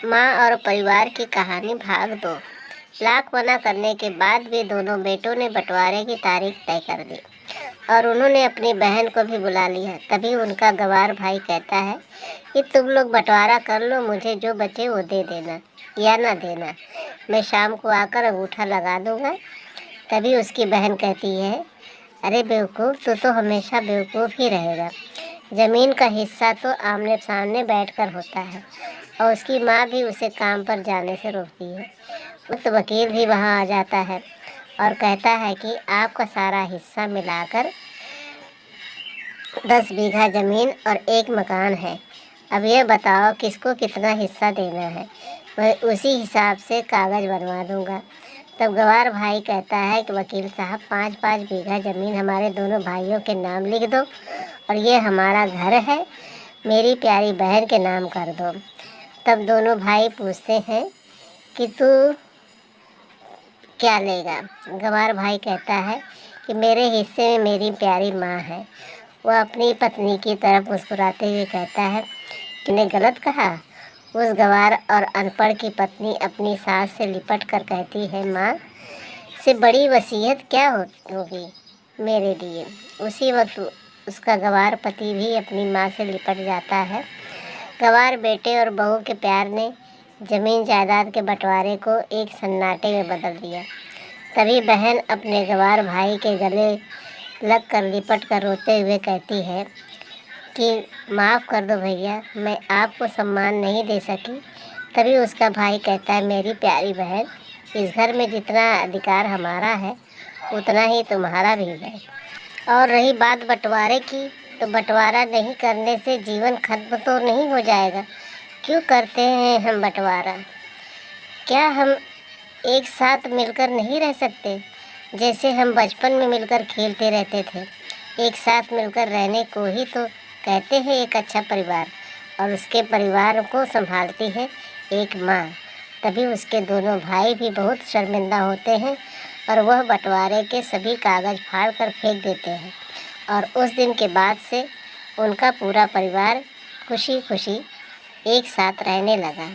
माँ और परिवार की कहानी भाग 2। लाख मना करने के बाद भी दोनों बेटों ने बंटवारे की तारीख तय कर दी और उन्होंने अपनी बहन को भी बुला लिया। तभी उनका गंवार भाई कहता है कि तुम लोग बंटवारा कर लो, मुझे जो बचे वो दे देना या ना देना, मैं शाम को आकर अंगूठा लगा दूंगा। तभी उसकी बहन कहती है, अरे बेवकूफ़, तू तो हमेशा बेवकूफ़ ही रहेगा। ज़मीन का हिस्सा तो आमने सामने बैठकर होता है। और उसकी माँ भी उसे काम पर जाने से रोकती है। उस वकील भी वहाँ आ जाता है और कहता है कि आपका सारा हिस्सा मिलाकर 10 बीघा ज़मीन और एक मकान है। अब यह बताओ किसको कितना हिस्सा देना है, मैं उसी हिसाब से कागज़ बनवा दूँगा। तब गंवार भाई कहता है कि वकील साहब, 5-5 बीघा ज़मीन हमारे दोनों भाइयों के नाम लिख दो और ये हमारा घर है, मेरी प्यारी बहन के नाम कर दो। तब दोनों भाई पूछते हैं कि तू क्या लेगा। गंवार भाई कहता है कि मेरे हिस्से में मेरी प्यारी माँ है। वह अपनी पत्नी की तरफ मुस्कुराते हुए कहता है कि ने गलत कहा। उस गंवार और अनपढ़ की पत्नी अपनी सास से लिपट कर कहती है, माँ से बड़ी वसीयत क्या होगी मेरे लिए। उसी वक्त उसका गंवार पति भी अपनी माँ से लिपट जाता है। गंवार बेटे और बहू के प्यार ने जमीन जायदाद के बंटवारे को एक सन्नाटे में बदल दिया। तभी बहन अपने गंवार भाई के गले लग कर लिपट कर रोते हुए कहती है कि माफ़ कर दो भैया, मैं आपको सम्मान नहीं दे सकी। तभी उसका भाई कहता है, मेरी प्यारी बहन, इस घर में जितना अधिकार हमारा है उतना ही तुम्हारा भी है। और रही बात बंटवारे की, तो बंटवारा नहीं करने से जीवन खत्म तो नहीं हो जाएगा। क्यों करते हैं हम बंटवारा? क्या हम एक साथ मिलकर नहीं रह सकते? जैसे हम बचपन में मिलकर खेलते रहते थे। एक साथ मिलकर रहने को ही तो कहते हैं एक अच्छा परिवार। और उसके परिवार को संभालती है एक माँ। तभी उसके दोनों भाई भी बहुत शर्मिंदा होते हैं और वह बंटवारे के सभी कागज़ फाड़ कर फेंक देते हैं। और उस दिन के बाद से उनका पूरा परिवार खुशी खुशी एक साथ रहने लगा।